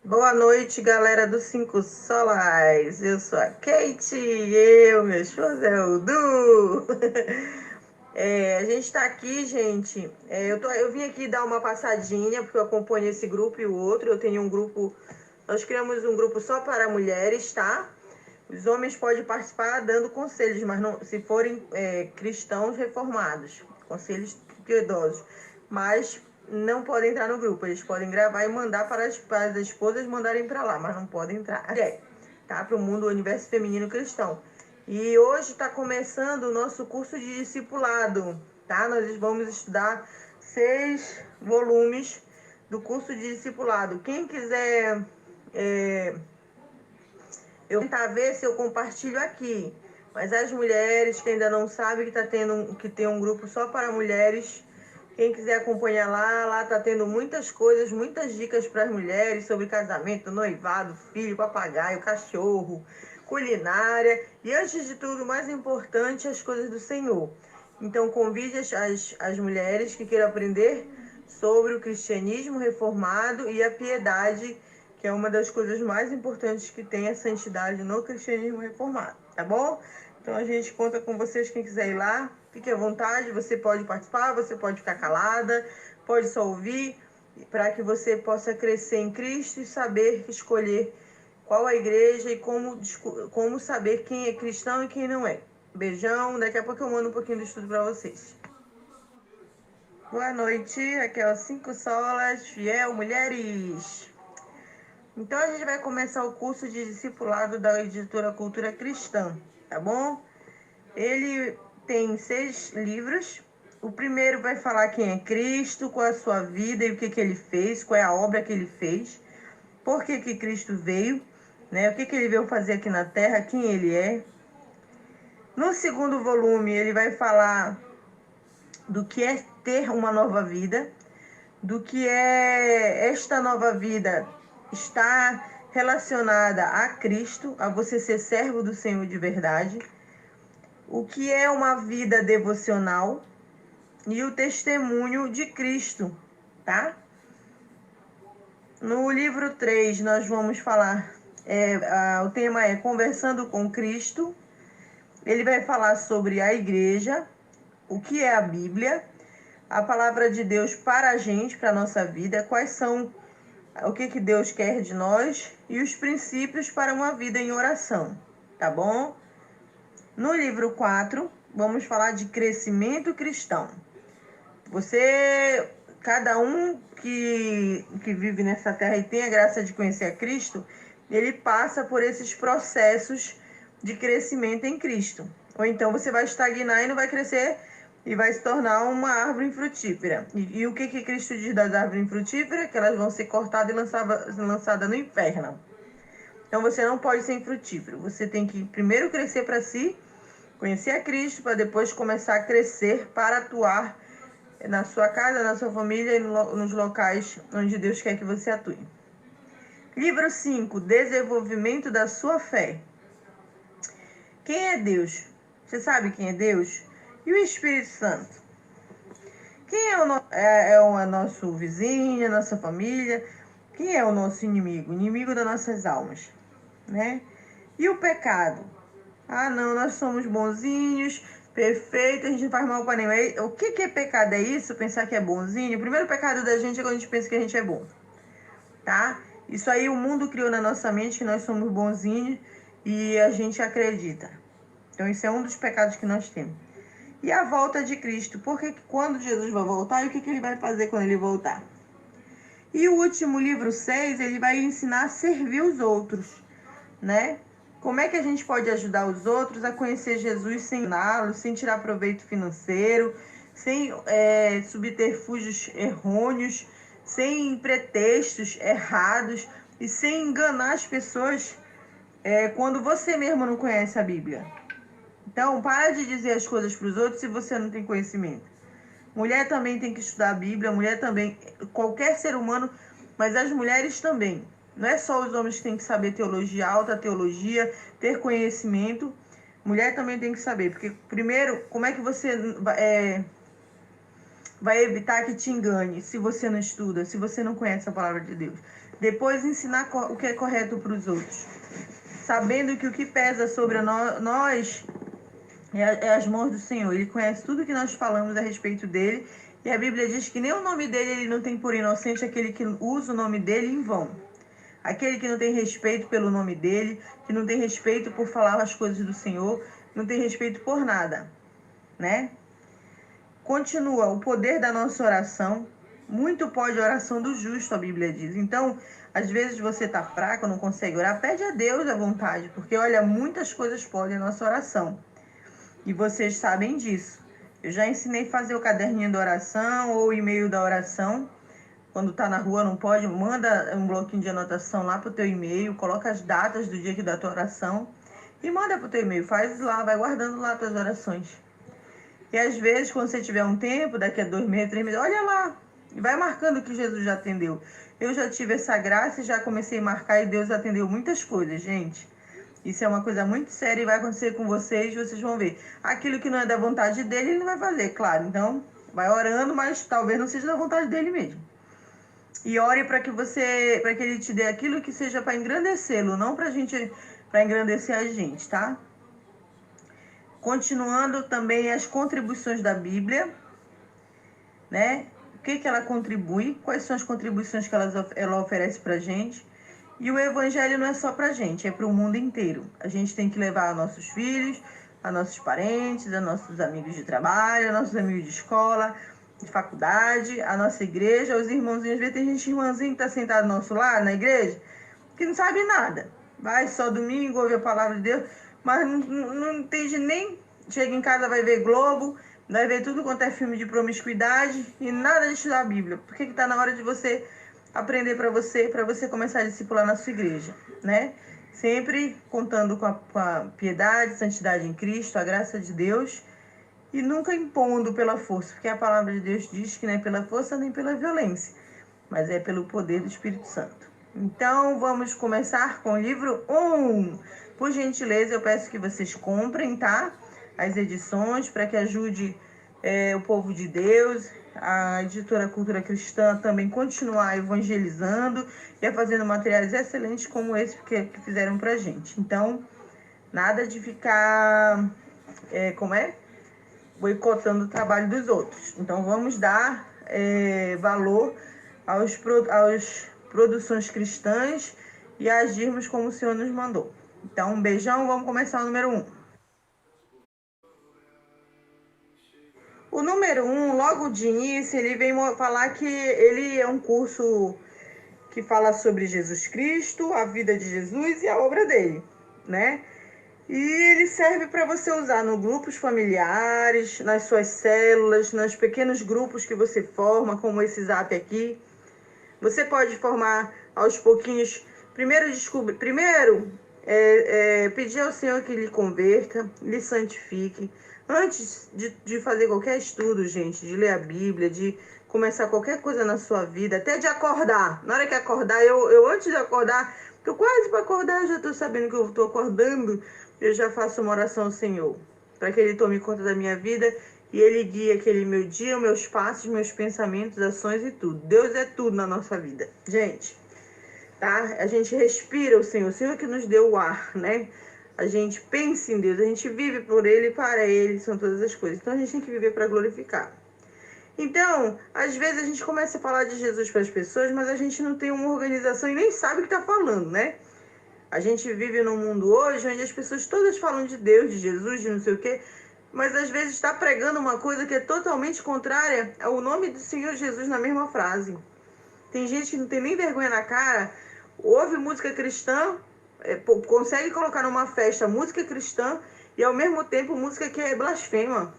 Boa noite, galera dos Cinco Solas. Eu sou a Kate meu esposo é o Du. A gente tá aqui, gente. Eu vim aqui dar uma passadinha, porque eu acompanho esse grupo e o outro. Eu tenho um grupo, nós criamos um grupo só para mulheres, tá? Os homens podem participar dando conselhos, mas não, se forem cristãos reformados, conselhos piedosos. Mas não podem entrar no grupo. Eles podem gravar e mandar para as esposas mandarem para lá, mas não podem entrar. Tá? Para o mundo, o universo feminino cristão. E hoje está começando o nosso curso de discipulado, tá? Nós vamos estudar 6 volumes do curso de discipulado. Quem quiser eu tentar ver se eu compartilho aqui. Mas as mulheres que ainda não sabem que tem um grupo só para mulheres, quem quiser acompanhar lá tá tendo muitas coisas, muitas dicas para as mulheres sobre casamento, noivado, filho, papagaio, cachorro, culinária e antes de tudo, mais importante, as coisas do Senhor. Então convide as mulheres que queiram aprender sobre o cristianismo reformado e a piedade, que é uma das coisas mais importantes que tem a santidade no cristianismo reformado, tá bom? Então a gente conta com vocês, quem quiser ir lá, fique à vontade, você pode participar, você pode ficar calada, pode só ouvir, para que você possa crescer em Cristo e saber escolher qual a igreja e como saber quem é cristão e quem não é. Beijão, daqui a pouco eu mando um pouquinho do estudo para vocês. Boa noite, aqui é o Cinco Solas, fiel mulheres. Então a gente vai começar o curso de discipulado da editora Cultura Cristã, tá bom? Ele tem 6 livros. O primeiro vai falar quem é Cristo, qual é a sua vida e o que ele fez, qual é a obra que ele fez, por que Cristo veio, né? O que ele veio fazer aqui na Terra, quem ele é. No segundo volume, ele vai falar do que é ter uma nova vida, do que é esta nova vida está relacionada a Cristo, a você ser servo do Senhor de verdade, o que é uma vida devocional e o testemunho de Cristo, tá? No livro 3 nós vamos falar, o tema é Conversando com Cristo. Ele vai falar sobre a igreja, o que é a Bíblia, a palavra de Deus para a gente, para a nossa vida, quais são o que Deus quer de nós e os princípios para uma vida em oração, tá bom? No livro 4, vamos falar de crescimento cristão. Cada um que vive nessa terra e tem a graça de conhecer a Cristo, ele passa por esses processos de crescimento em Cristo. Ou então você vai estagnar e não vai crescer e vai se tornar uma árvore infrutífera. E o que Cristo diz das árvores infrutíferas? Que elas vão ser cortadas e lançadas no inferno. Então você não pode ser infrutífero. Você tem que primeiro crescer para si, conhecer a Cristo, para depois começar a crescer para atuar na sua casa, na sua família e nos locais onde Deus quer que você atue. Livro 5, Desenvolvimento da sua fé. Quem é Deus? Você sabe quem é Deus? E o Espírito Santo? Quem é o nosso vizinho, a nossa família? Quem é o nosso inimigo? Inimigo das nossas almas, né? E o pecado? Ah, não, nós somos bonzinhos, perfeitos, a gente não faz mal para ninguém. O que é pecado? É isso? Pensar que é bonzinho? O primeiro pecado da gente é quando a gente pensa que a gente é bom, tá? Isso aí o mundo criou na nossa mente, que nós somos bonzinhos e a gente acredita. Então isso é um dos pecados que nós temos. E a volta de Cristo, porque quando Jesus vai voltar e o que ele vai fazer quando ele voltar? E o último livro 6, ele vai ensinar a servir os outros, né? Como é que a gente pode ajudar os outros a conhecer Jesus sem enganá-los, sem tirar proveito financeiro, sem subterfúgios errôneos, sem pretextos errados e sem enganar as pessoas quando você mesmo não conhece a Bíblia. Então, para de dizer as coisas para os outros se você não tem conhecimento. Mulher também tem que estudar a Bíblia, mulher também, qualquer ser humano, mas as mulheres também. Não é só os homens que têm que saber teologia, alta teologia, ter conhecimento. Mulher também tem que saber, porque primeiro, como é que você vai evitar que te engane se você não estuda, se você não conhece a palavra de Deus. Depois ensinar o que é correto para os outros. Sabendo que o que pesa sobre nós é as mãos do Senhor. Ele conhece tudo que nós falamos a respeito dele. E a Bíblia diz que nem o nome dele ele não tem por inocente aquele que usa o nome dele em vão. Aquele que não tem respeito pelo nome dele, que não tem respeito por falar as coisas do Senhor, não tem respeito por nada, né? Continua o poder da nossa oração. Muito pode a oração do justo, a Bíblia diz. Então, às vezes você está fraco, não consegue orar, pede a Deus à vontade, porque olha, muitas coisas podem a nossa oração. E vocês sabem disso. Eu já ensinei a fazer o caderninho da oração ou o e-mail da oração. Quando tá na rua não pode, manda um bloquinho de anotação lá pro teu e-mail, coloca as datas do dia que da tua oração e manda pro teu e-mail, faz lá, vai guardando lá tuas orações. E às vezes, quando você tiver um tempo, daqui a 2 meses, 3 meses, olha lá e vai marcando que Jesus já atendeu. Eu já tive essa graça e já comecei a marcar e Deus atendeu muitas coisas, gente. Isso é uma coisa muito séria e vai acontecer com vocês vão ver. Aquilo que não é da vontade dele, ele não vai fazer, claro. Então, vai orando, mas talvez não seja da vontade dele mesmo. E ore para que ele te dê aquilo que seja para engrandecê-lo, não para engrandecer a gente, tá? Continuando também as contribuições da Bíblia, né? O que ela contribui, quais são as contribuições que ela oferece para a gente. E o evangelho não é só para a gente, é para o mundo inteiro. A gente tem que levar a nossos filhos, a nossos parentes, a nossos amigos de trabalho, a nossos amigos de escola, de faculdade, a nossa igreja, os irmãozinhos. Às vezes tem gente, irmãzinho que está sentado no nosso lado, na igreja, que não sabe nada. Vai só domingo, ouve a palavra de Deus, mas não entende nem. Chega em casa, vai ver Globo, vai ver tudo quanto é filme de promiscuidade e nada de estudar a Bíblia. Por que está na hora de você aprender para você começar a discipular na sua igreja, né? Sempre contando com a piedade, santidade em Cristo, a graça de Deus, e nunca impondo pela força, porque a palavra de Deus diz que não é pela força nem pela violência, mas é pelo poder do Espírito Santo. Então, vamos começar com o livro 1. Por gentileza, eu peço que vocês comprem, tá? As edições, para que ajude o povo de Deus, a editora Cultura Cristã também continuar evangelizando e a fazendo materiais excelentes como esse que fizeram pra gente. Então, nada de ficar, boicotando o trabalho dos outros. Então, vamos dar valor às produções cristãs e agirmos como o Senhor nos mandou. Então, um beijão, vamos começar o número 1. O número 1, logo de início, ele vem falar que ele é um curso que fala sobre Jesus Cristo, a vida de Jesus e a obra dele, né? E ele serve para você usar nos grupos familiares, nas suas células, nos pequenos grupos que você forma, como esse Zap aqui. Você pode formar aos pouquinhos. Primeiro, pedir ao Senhor que lhe converta, lhe santifique. Antes de fazer qualquer estudo, gente, de ler a Bíblia, de começar qualquer coisa na sua vida, até de acordar. Na hora que acordar, eu antes de acordar, tô quase para acordar, já tô sabendo que eu tô acordando, eu já faço uma oração ao Senhor, para que Ele tome conta da minha vida e Ele guie aquele meu dia, meus passos, meus pensamentos, ações e tudo. Deus é tudo na nossa vida, gente, tá? A gente respira o Senhor que nos deu o ar, né? A gente pensa em Deus, a gente vive por Ele e para Ele, são todas as coisas. Então a gente tem que viver para glorificar. Então, às vezes a gente começa a falar de Jesus para as pessoas, mas a gente não tem uma organização e nem sabe o que está falando, né? A gente vive num mundo hoje onde as pessoas todas falam de Deus, de Jesus, de não sei o quê, mas às vezes está pregando uma coisa que é totalmente contrária ao nome do Senhor Jesus na mesma frase. Tem gente que não tem nem vergonha na cara, ouve música cristã, consegue colocar numa festa música cristã e ao mesmo tempo música que é blasfema.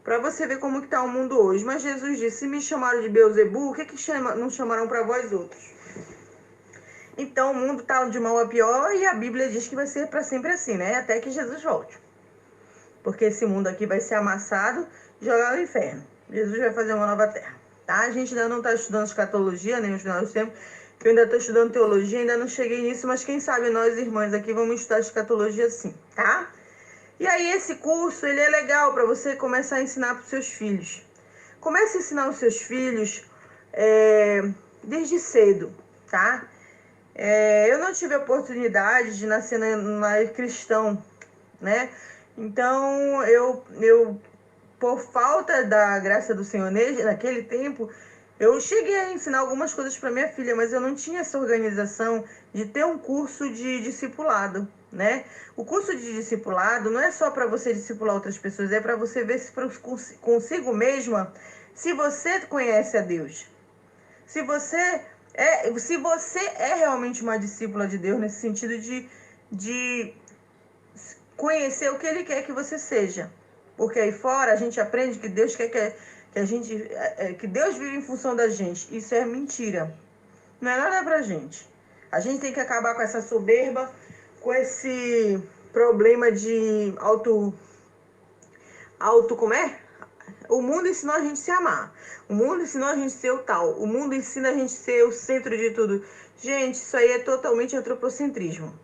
Para você ver como que tá o mundo hoje. Mas Jesus disse, se me chamaram de Beelzebul, o que não chamaram para vós outros? Então o mundo tá de mal a pior e a Bíblia diz que vai ser para sempre assim, né? Até que Jesus volte. Porque esse mundo aqui vai ser amassado e jogado no inferno. Jesus vai fazer uma nova terra, tá? A gente ainda não está estudando escatologia, nem os finais do tempo. Eu ainda estou estudando teologia, ainda não cheguei nisso, mas quem sabe nós, irmãs, aqui vamos estudar escatologia sim, tá? E aí esse curso, ele é legal para você começar a ensinar para os seus filhos. Comece a ensinar os seus filhos desde cedo, tá? Eu não tive a oportunidade de nascer no lar cristão, né? Então, eu por falta da graça do Senhor naquele tempo, eu cheguei a ensinar algumas coisas para minha filha, mas eu não tinha essa organização de ter um curso de discipulado, né? O curso de discipulado não é só para você discipular outras pessoas, é para você ver se consigo mesma se você conhece a Deus. Se você é realmente uma discípula de Deus, nesse sentido de conhecer o que Ele quer que você seja. Porque aí fora a gente aprende que Deus quer que a gente, que Deus vive em função da gente. Isso é mentira. Não é nada pra gente. A gente tem que acabar com essa soberba, com esse problema de como é? O mundo ensinou a gente a se amar. O mundo ensinou a gente a ser o tal. O mundo ensina a gente a ser o centro de tudo. Gente, isso aí é totalmente antropocentrismo.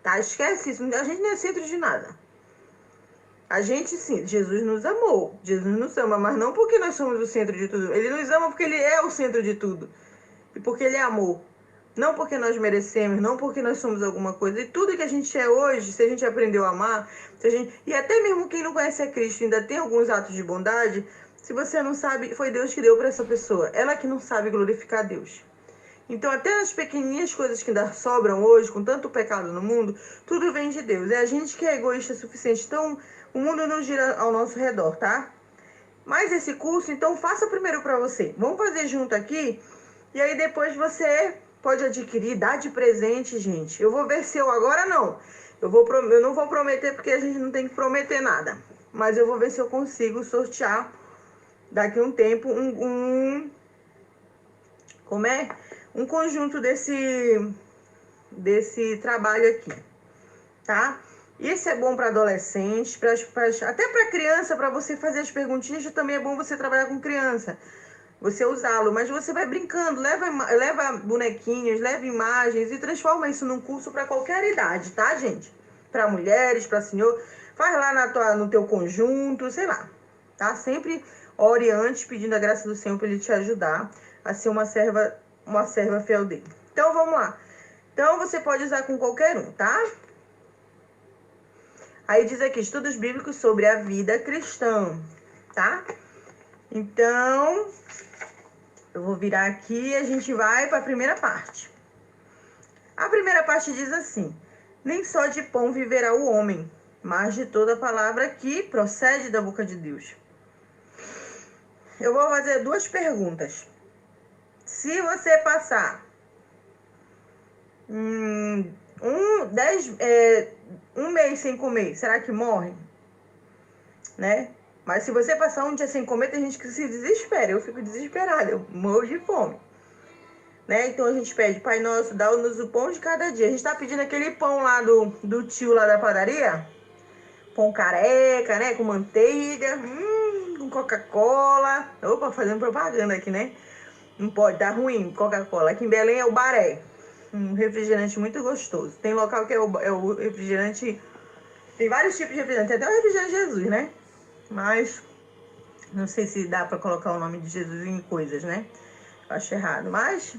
Tá? Esquece isso. A gente não é centro de nada. A gente, sim, Jesus nos amou. Jesus nos ama, mas não porque nós somos o centro de tudo. Ele nos ama porque Ele é o centro de tudo. E porque Ele é amor. Não porque nós merecemos, não porque nós somos alguma coisa. E tudo que a gente é hoje, se a gente aprendeu a amar, e até mesmo quem não conhece a Cristo ainda tem alguns atos de bondade, se você não sabe, foi Deus que deu para essa pessoa. Ela que não sabe glorificar a Deus. Então, até nas pequenininhas coisas que ainda sobram hoje, com tanto pecado no mundo, tudo vem de Deus. É a gente que é egoísta o suficiente. Então, o mundo não gira ao nosso redor, tá? Mas esse curso, então, faça primeiro para você. Vamos fazer junto aqui. E aí, depois você pode adquirir, dar de presente, gente. Eu vou ver se eu agora não. Eu não vou prometer, porque a gente não tem que prometer nada. Mas eu vou ver se eu consigo sortear daqui a um tempo um conjunto desse trabalho aqui, tá? Isso é bom para adolescente, até para criança, para você fazer as perguntinhas, também é bom você trabalhar com criança, você usá-lo, mas você vai brincando, leva bonequinhos, leva imagens e transforma isso num curso para qualquer idade, tá, gente? Para mulheres, para senhor, faz lá no teu conjunto, sei lá, tá? Sempre ore antes, pedindo a graça do Senhor para Ele te ajudar a ser uma serva fiel dele. Então, vamos lá. Então, você pode usar com qualquer um, tá? Aí diz aqui, estudos bíblicos sobre a vida cristã, tá? Então, eu vou virar aqui e a gente vai para a primeira parte. A primeira parte diz assim: nem só de pão viverá o homem, mas de toda palavra que procede da boca de Deus. Eu vou fazer duas perguntas. Se você passar um mês sem comer, será que morre? Né? Mas se você passar um dia sem comer, tem gente que se desespera. Eu fico desesperada, eu morro de fome. Né? Então a gente pede, Pai Nosso, dá-nos o pão de cada dia. A gente tá pedindo aquele pão lá do tio lá da padaria. Pão careca, né? Com manteiga, com Coca-Cola. Opa, fazendo propaganda aqui, né? Não pode, tá ruim, Coca-Cola. Aqui em Belém é o Baré. Um refrigerante muito gostoso. Tem local que é o refrigerante... Tem vários tipos de refrigerante. Tem até o refrigerante Jesus, né? Mas não sei se dá pra colocar o nome de Jesus em coisas, né? Eu acho errado. Mas...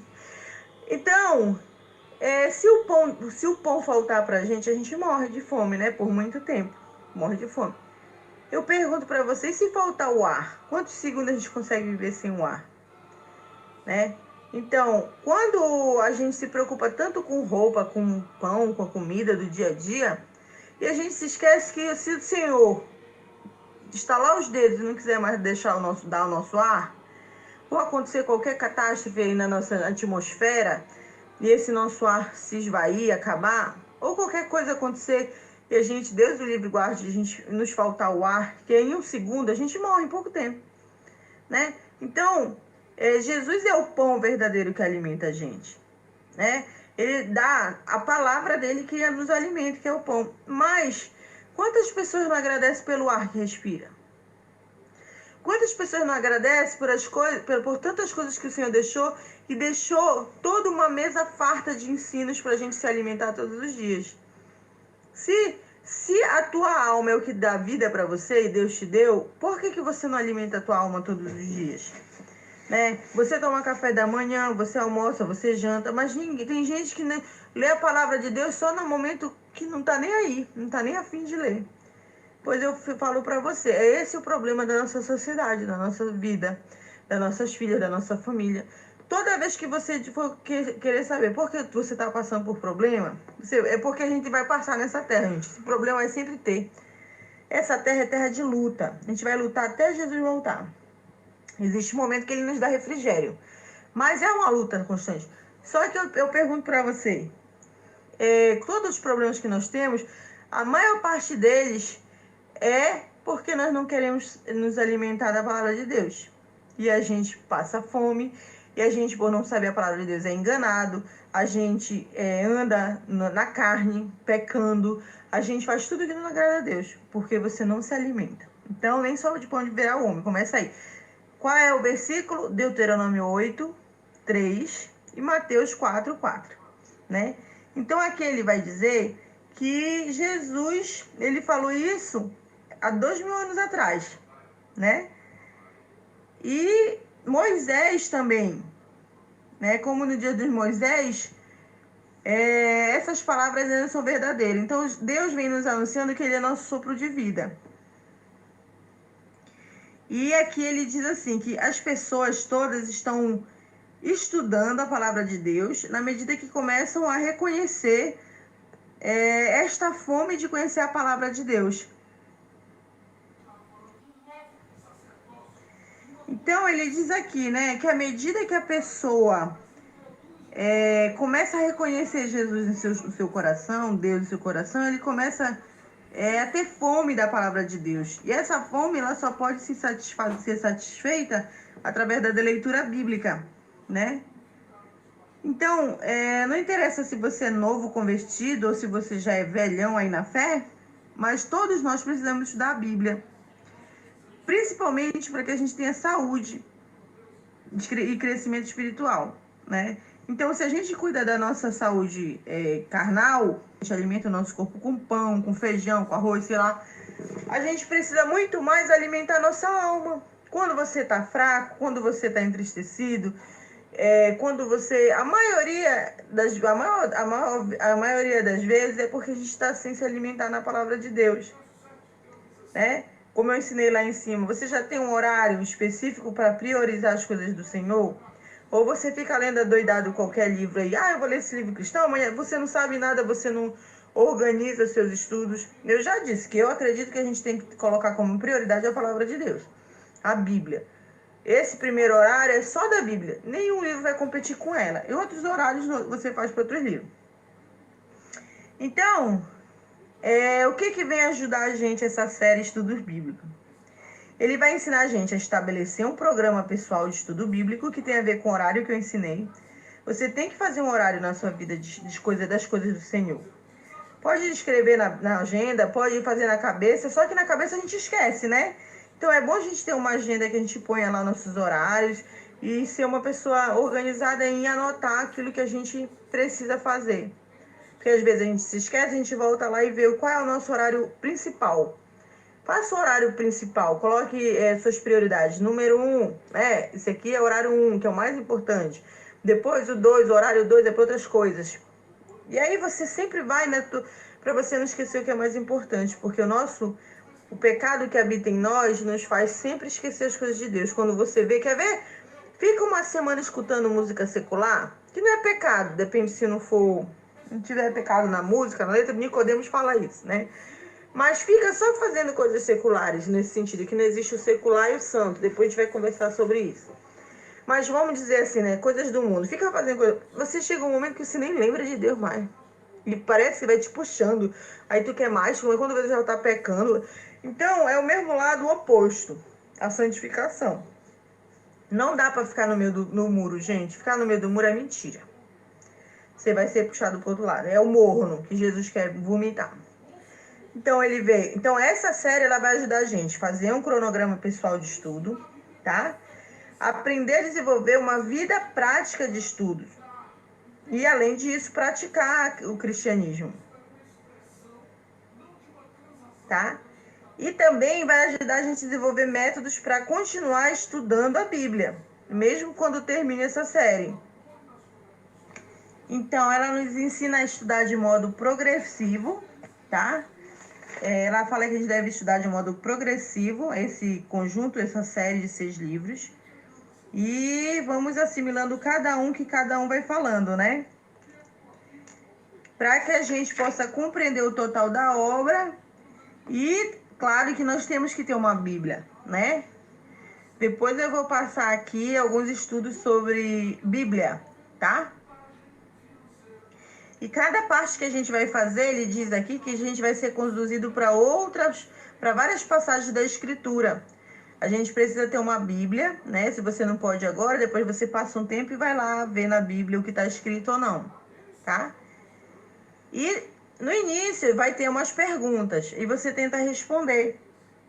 Então, se o pão faltar pra gente, a gente morre de fome, né? Por muito tempo. Morre de fome. Eu pergunto pra vocês, se faltar o ar, quantos segundos a gente consegue viver sem o ar? Né? Então, quando a gente se preocupa tanto com roupa, com pão, com a comida do dia a dia, e a gente se esquece que se o Senhor estalar os dedos e não quiser mais dar o nosso ar, ou acontecer qualquer catástrofe aí na nossa atmosfera, e esse nosso ar se esvair, acabar, ou qualquer coisa acontecer e a gente, Deus o livre guarde, a gente nos faltar o ar, que em um segundo a gente morre em pouco tempo, né? Então, Jesus é o pão verdadeiro que alimenta a gente, né? Ele dá a palavra dele que nos alimenta, que é o pão. Mas quantas pessoas não agradecem pelo ar que respira? Quantas pessoas não agradecem por tantas coisas que o Senhor deixou e deixou toda uma mesa farta de ensinos para a gente se alimentar todos os dias? Se Se a tua alma é o que dá vida para você e Deus te deu, por que você não alimenta a tua alma todos os dias? Né? Você toma café da manhã, você almoça, você janta, mas ninguém, tem gente que lê a palavra de Deus só no momento que não tá nem aí, não tá nem a fim de ler. Pois eu falo para você, é esse o problema da nossa sociedade, da nossa vida, das nossas filhas, da nossa família. Toda vez que você for querer saber por que você está passando por problema, é porque a gente vai passar nessa terra, gente. Esse problema vai sempre ter. Essa terra é terra de luta. A gente vai lutar até Jesus voltar. Existe um momento que ele nos dá refrigério. Mas é uma luta constante. Só que eu pergunto para você, todos os problemas que nós temos, a maior parte deles é porque nós não queremos nos alimentar da palavra de Deus. E a gente passa fome, e a gente, por não saber a palavra de Deus, é enganado, a gente anda na carne, pecando, a gente faz tudo que não agrada a Deus, porque você não se alimenta. Então, nem só de pão viverá o homem. Começa aí. Qual é o versículo? Deuteronômio 8, 3 e Mateus 4, 4, né? Então, aqui ele vai dizer que Jesus, ele falou isso há 2000 anos atrás, né? E Moisés também, né? Como no dia de Moisés, essas palavras ainda são verdadeiras. Então, Deus vem nos anunciando que ele é nosso sopro de vida. E aqui ele diz assim, que as pessoas todas estão estudando a palavra de Deus na medida que começam a reconhecer esta fome de conhecer a palavra de Deus. Então ele diz aqui, né, que à medida que a pessoa começa a reconhecer Jesus no seu coração, Deus no seu coração, ele começa a ter fome da palavra de Deus. E essa fome ela só pode ser satisfeita através da leitura bíblica, né? Então, não interessa se você é novo convertido ou se você já é velhão aí na fé, mas todos nós precisamos estudar a Bíblia. Principalmente para que a gente tenha saúde e crescimento espiritual, né? Então, se a gente cuida da nossa saúde carnal, a gente alimenta o nosso corpo com pão, com feijão, com arroz, sei lá, a gente precisa muito mais alimentar a nossa alma. Quando você está fraco, quando você está entristecido, quando você... A maioria das vezes é porque a gente está sem se alimentar na palavra de Deus, né? Como eu ensinei lá em cima, você já tem um horário específico para priorizar as coisas do Senhor? Ou você fica lendo adoidado qualquer livro aí, eu vou ler esse livro cristão, amanhã você não sabe nada, você não organiza seus estudos. Eu já disse que eu acredito que a gente tem que colocar como prioridade a palavra de Deus, a Bíblia. Esse primeiro horário é só da Bíblia. Nenhum livro vai competir com ela. E outros horários você faz para outros livros. Então, o que vem ajudar a gente essa série Estudos Bíblicos? Ele vai ensinar a gente a estabelecer um programa pessoal de estudo bíblico que tem a ver com o horário que eu ensinei. Você tem que fazer um horário na sua vida das coisas do Senhor. Pode escrever na agenda, pode fazer na cabeça, só que na cabeça a gente esquece, né? Então é bom a gente ter uma agenda que a gente ponha lá nossos horários e ser uma pessoa organizada em anotar aquilo que a gente precisa fazer. Porque às vezes a gente se esquece, a gente volta lá e vê qual é o nosso horário principal. Faça o horário principal, coloque suas prioridades. Número 1, esse aqui é o horário 1, que é o mais importante. Depois o 2, o horário 2 é para outras coisas. E aí você sempre vai, né, para você não esquecer o que é mais importante, porque o pecado que habita em nós nos faz sempre esquecer as coisas de Deus. Quando você vê, quer ver? Fica uma semana escutando música secular, que não é pecado, depende se não tiver pecado na música, na letra, Nicodemos fala isso, né? Mas fica só fazendo coisas seculares, nesse sentido, que não existe o secular e o santo. Depois a gente vai conversar sobre isso. Mas vamos dizer assim, né? Coisas do mundo. Fica fazendo coisas. Você chega um momento que você nem lembra de Deus mais. E parece que vai te puxando. Aí tu quer mais, quando você já tá pecando. Então, é o mesmo lado oposto. A santificação. Não dá pra ficar no meio no muro, gente. Ficar no meio do muro é mentira. Você vai ser puxado pro outro lado. É o morno que Jesus quer vomitar. Então, Então, essa série ela vai ajudar a gente a fazer um cronograma pessoal de estudo, tá? Aprender a desenvolver uma vida prática de estudos. E, além disso, praticar o cristianismo. tá? E também vai ajudar a gente a desenvolver métodos para continuar estudando a Bíblia, mesmo quando termine essa série. Então, ela nos ensina a estudar de modo progressivo, tá? Ela fala que a gente deve estudar de modo progressivo esse conjunto, essa série de 6 livros. E vamos assimilando cada um que cada um vai falando, né? Para que a gente possa compreender o total da obra. E claro que nós temos que ter uma Bíblia, né? Depois eu vou passar aqui alguns estudos sobre Bíblia, tá? E cada parte que a gente vai fazer, ele diz aqui que a gente vai ser conduzido para várias passagens da Escritura. A gente precisa ter uma Bíblia, né? Se você não pode agora, depois você passa um tempo e vai lá ver na Bíblia o que está escrito ou não, tá? E no início vai ter umas perguntas e você tenta responder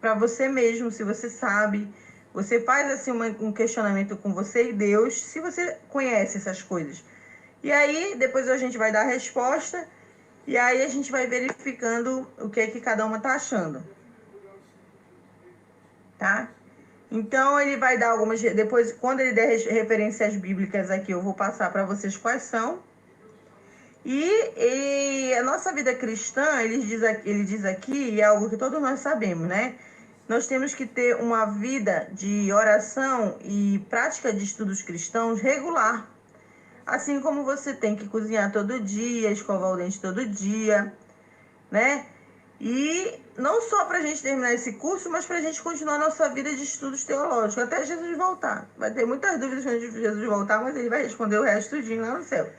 para você mesmo, se você sabe. Você faz assim um questionamento com você e Deus, se você conhece essas coisas. E aí, depois a gente vai dar a resposta e aí a gente vai verificando o que é que cada uma tá achando. Tá? Então, ele vai dar algumas... Depois, quando ele der referências bíblicas aqui, eu vou passar para vocês quais são. E a nossa vida cristã, ele diz aqui, e é algo que todos nós sabemos, né? Nós temos que ter uma vida de oração e prática de estudos cristãos regular. Assim como você tem que cozinhar todo dia, escovar o dente todo dia, né? E não só para a gente terminar esse curso, mas para a gente continuar a nossa vida de estudos teológicos, até Jesus voltar. Vai ter muitas dúvidas quando Jesus voltar, mas ele vai responder o resto tudinho lá no céu.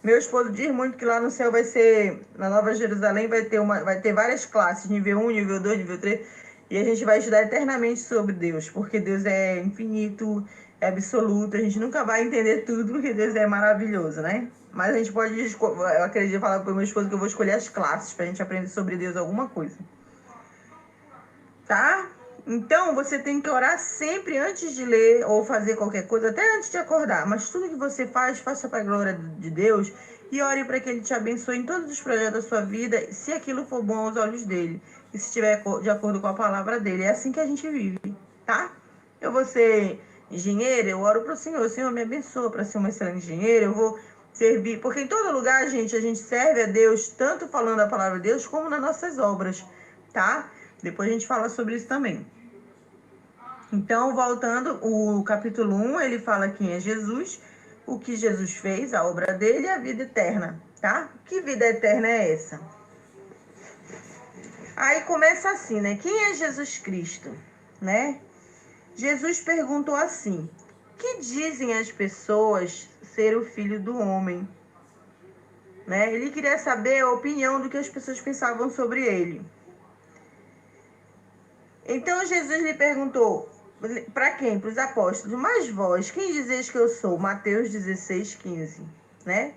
Meu esposo diz muito que lá no céu vai ser, na Nova Jerusalém, vai ter várias classes, nível 1, nível 2, nível 3, e a gente vai estudar eternamente sobre Deus, porque Deus é infinito, é absoluto, a gente nunca vai entender tudo, porque Deus é maravilhoso, né? Mas a gente pode, eu acredito, falar para o meu esposo que eu vou escolher as classes para a gente aprender sobre Deus alguma coisa. Tá? Então, você tem que orar sempre antes de ler ou fazer qualquer coisa, até antes de acordar. Mas tudo que você faz, faça para a glória de Deus e ore para que Ele te abençoe em todos os projetos da sua vida, se aquilo for bom aos olhos dele e se estiver de acordo com a palavra dele. É assim que a gente vive, tá? Eu vou ser engenheira, eu oro para o Senhor me abençoa para ser uma excelente engenheira, eu vou servir, porque em todo lugar, gente, a gente serve a Deus, tanto falando a palavra de Deus, como nas nossas obras, tá? Depois a gente fala sobre isso também. Então, voltando, o capítulo 1, ele fala quem é Jesus, o que Jesus fez, a obra dele e a vida eterna, tá? Que vida eterna é essa? Aí começa assim, né? Quem é Jesus Cristo, né? Jesus perguntou assim: que dizem as pessoas ser o filho do homem? Né? Ele queria saber a opinião do que as pessoas pensavam sobre ele. Então Jesus lhe perguntou, para quem? Para os apóstolos. Mas vós, quem dizeis que eu sou? Mateus 16:15, né?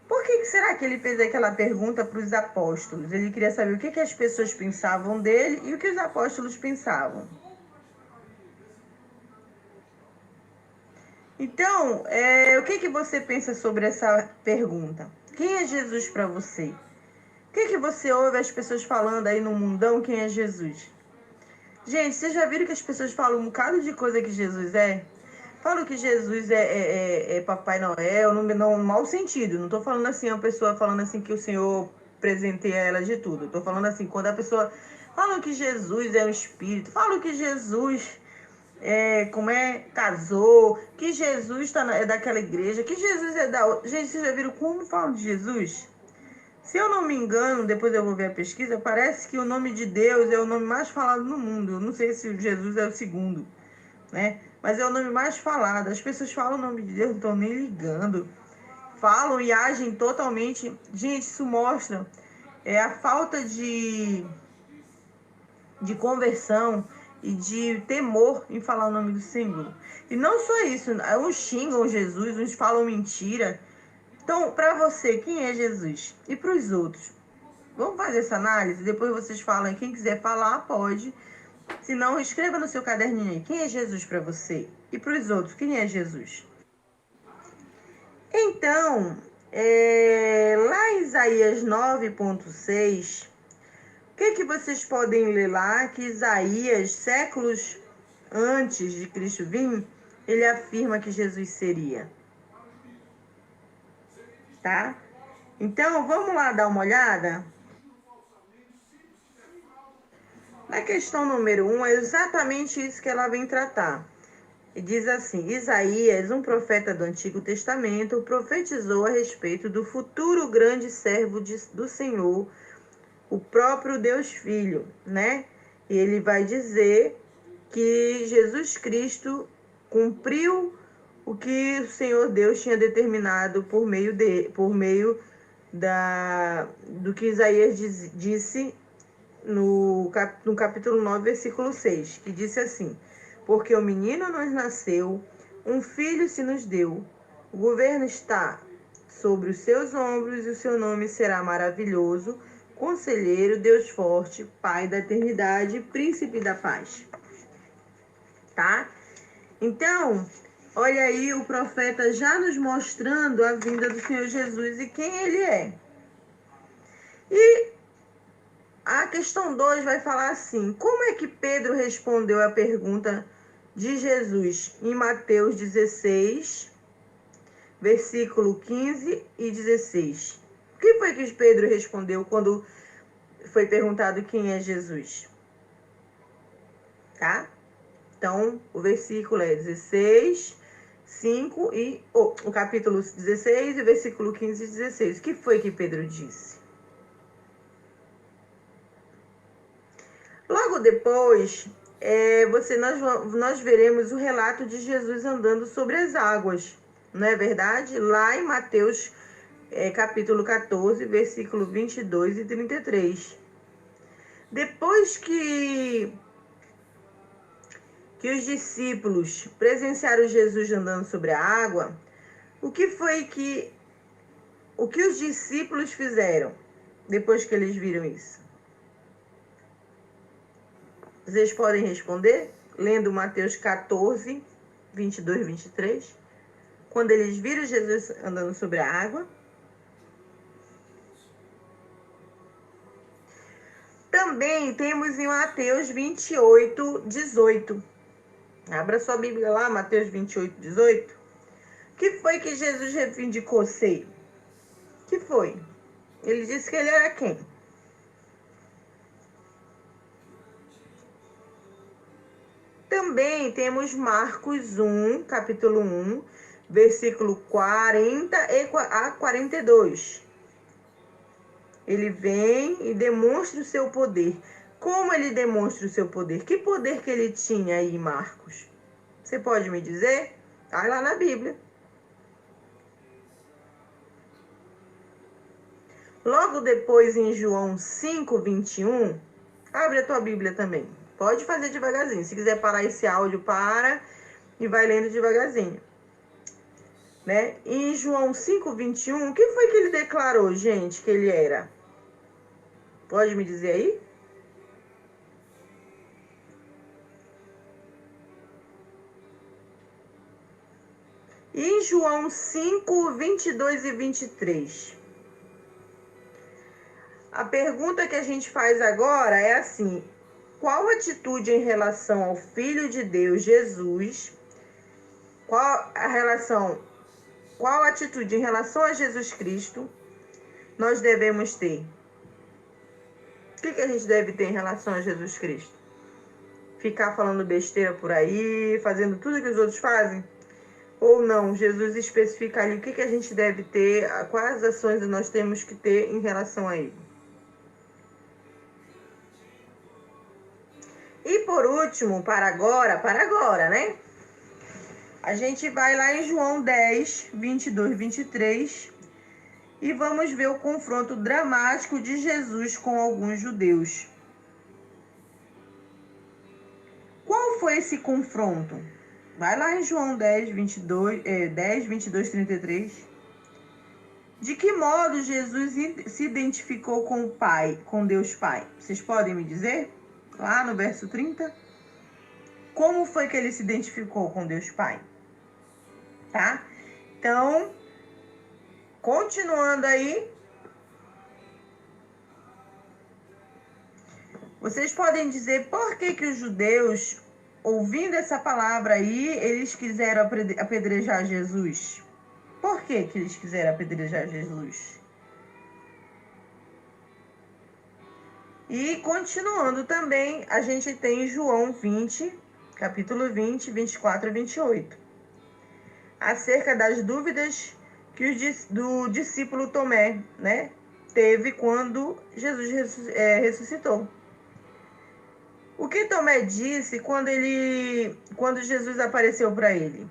Por que será que ele fez aquela pergunta para os apóstolos? Ele queria saber o que as pessoas pensavam dele e o que os apóstolos pensavam. Então, o que você pensa sobre essa pergunta? Quem é Jesus para você? O que você ouve as pessoas falando aí no mundão, quem é Jesus? Gente, vocês já viram que as pessoas falam um bocado de coisa que Jesus é? Falam que Jesus é Papai Noel, no mau sentido. Não tô falando assim, uma pessoa falando assim que o Senhor presenteia ela de tudo. Tô falando assim, quando a pessoa... Falam que Jesus é um espírito. Falam que Jesus casou. Que Jesus é daquela igreja. Que Jesus é da outra. Gente, vocês já viram como falam de Jesus? Se eu não me engano, depois eu vou ver a pesquisa, parece que o nome de Deus é o nome mais falado no mundo. Eu não sei se Jesus é o segundo, né? Mas é o nome mais falado. As pessoas falam o nome de Deus, não estão nem ligando. Falam e agem totalmente. Gente, isso mostra a falta de conversão e de temor em falar o nome do Senhor. E não só isso, uns xingam Jesus, uns falam mentira. Então, para você, quem é Jesus? E para os outros? Vamos fazer essa análise? Depois vocês falam. Quem quiser falar, pode. Se não, escreva no seu caderninho aí. Quem é Jesus para você? E para os outros, quem é Jesus? Então, lá em Isaías 9:6, que vocês podem ler lá que Isaías, séculos antes de Cristo vir, ele afirma que Jesus seria? Tá? Então, vamos lá dar uma olhada? Na questão número 1, é exatamente isso que ela vem tratar. E diz assim: Isaías, um profeta do Antigo Testamento, profetizou a respeito do futuro grande servo do Senhor, o próprio Deus Filho, né? E ele vai dizer que Jesus Cristo cumpriu o que o Senhor Deus tinha determinado por meio do que Isaías disse no capítulo 9, versículo 6, que disse assim: porque o menino nos nasceu, um filho se nos deu, o governo está sobre os seus ombros e o seu nome será maravilhoso, Conselheiro, Deus forte, Pai da eternidade, Príncipe da paz. Tá? Então, olha aí o profeta já nos mostrando a vinda do Senhor Jesus e quem ele é. E a questão 2 vai falar assim: como é que Pedro respondeu a pergunta de Jesus em Mateus 16, versículo 15 e 16? O que foi que Pedro respondeu quando foi perguntado quem é Jesus? Tá? Então, o versículo é 16, 5 e... o capítulo 16 e versículo 15 e 16. O que foi que Pedro disse? Logo depois, nós veremos o relato de Jesus andando sobre as águas, não é verdade? Lá em Mateus capítulo 14, versículo 22 e 33. Depois que os discípulos presenciaram Jesus andando sobre a água, o que os discípulos fizeram depois que eles viram isso? Vocês podem responder lendo Mateus 14, 22 e 23. Quando eles viram Jesus andando sobre a água. Também temos em Mateus 28, 18. Abra sua Bíblia lá, Mateus 28, 18. O que foi que Jesus reivindicou ser? O que foi? Ele disse que ele era quem? Também temos Marcos 1, capítulo 1, versículo 40 a 42. Ele vem e demonstra o seu poder. Como ele demonstra o seu poder? Que poder que ele tinha aí, Marcos? Você pode me dizer? Está lá na Bíblia. Logo depois, em João 5, 21, abre a tua Bíblia também. Pode fazer devagarzinho. Se quiser parar esse áudio, para e vai lendo devagarzinho. Né? Em João 5, 21, o que foi que ele declarou, gente, que ele era? Pode me dizer aí? E em João 5, 22 e 23. A pergunta que a gente faz agora é assim: qual atitude em relação ao Filho de Deus, Jesus, qual atitude em relação a Jesus Cristo nós devemos ter? O que a gente deve ter em relação a Jesus Cristo? Ficar falando besteira por aí, fazendo tudo que os outros fazem? Ou não? Jesus especifica ali o que a gente deve ter, quais ações nós temos que ter em relação a ele. E por último, para agora, né? A gente vai lá em João 10, 22, 23 e vamos ver o confronto dramático de Jesus com alguns judeus. Qual foi esse confronto? Vai lá em João 10, 22, 33. De que modo Jesus se identificou com o Pai, com Deus Pai? Vocês podem me dizer? Lá no verso 30. Como foi que ele se identificou com Deus Pai? Tá? Então, continuando aí. Vocês podem dizer por que os judeus, ouvindo essa palavra aí, eles quiseram apedrejar Jesus? Por que eles quiseram apedrejar Jesus? E continuando também, a gente tem João 20, capítulo 20, 24 e 28. Acerca das dúvidas que do discípulo Tomé, né, teve quando Jesus ressuscitou. O que Tomé disse quando Jesus apareceu para ele?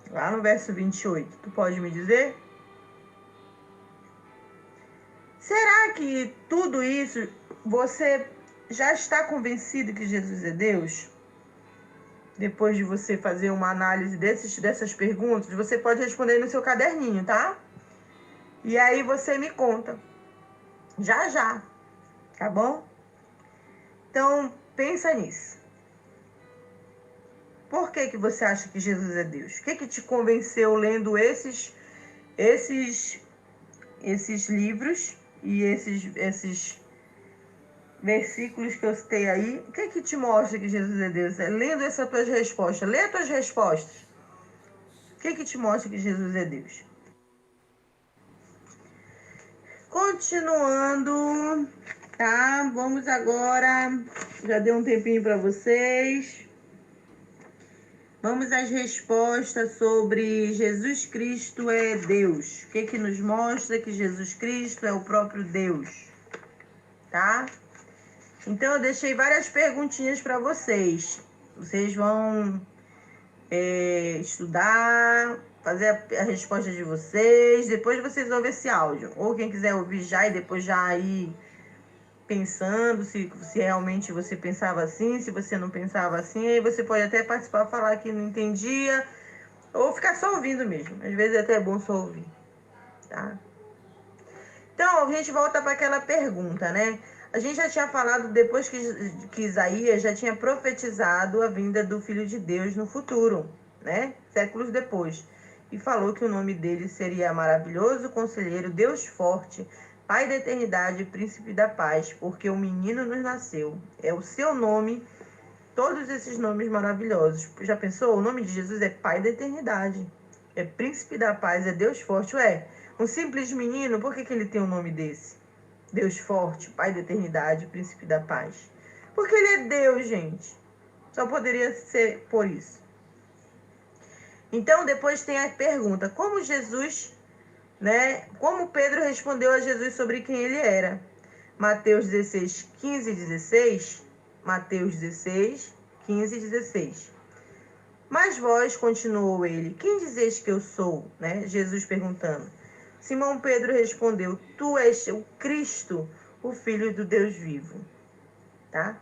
Lá no verso 28. Tu pode me dizer? Será que tudo isso você já está convencido que Jesus é Deus? Depois de você fazer uma análise dessas perguntas, você pode responder no seu caderninho, tá? E aí você me conta. Já, tá bom? Então, pensa nisso. Por que você acha que Jesus é Deus? O que te convenceu lendo esses livros e esses versículos que eu citei aí? O que te mostra que Jesus é Deus? Lendo essas tuas respostas. Lê as tuas respostas. O que te mostra que Jesus é Deus? Continuando, tá? Vamos agora. Já dei um tempinho para vocês. Vamos às respostas sobre Jesus Cristo é Deus. O que nos mostra que Jesus Cristo é o próprio Deus, tá? Então, eu deixei várias perguntinhas para vocês. Vocês vão estudar, fazer a resposta de vocês. Depois vocês ouvem esse áudio. Ou quem quiser ouvir já e depois já ir pensando se realmente você pensava assim, se você não pensava assim. Aí você pode até participar, falar que não entendia, ou ficar só ouvindo mesmo. Às vezes até é bom só ouvir, tá? Então, a gente volta para aquela pergunta, né? A gente já tinha falado depois que Isaías já tinha profetizado a vinda do Filho de Deus no futuro, né? Séculos depois. E falou que o nome dele seria Maravilhoso Conselheiro, Deus Forte, Pai da Eternidade, Príncipe da Paz, porque o menino nos nasceu. É o seu nome, todos esses nomes maravilhosos. Já pensou? O nome de Jesus é Pai da Eternidade, é Príncipe da Paz, é Deus Forte. Ué, um simples menino, por que ele tem um nome desse? Deus Forte, Pai da Eternidade, Príncipe da Paz. Porque ele é Deus, gente. Só poderia ser por isso. Então, depois tem a pergunta, como Jesus, né? Como Pedro respondeu a Jesus sobre quem ele era? Mateus 16, 15 e 16. Mateus 16, 15 e 16. Mas vós, continuou ele, quem dizeis que eu sou? Né? Jesus perguntando. Simão Pedro respondeu, tu és o Cristo, o Filho do Deus vivo. Tá?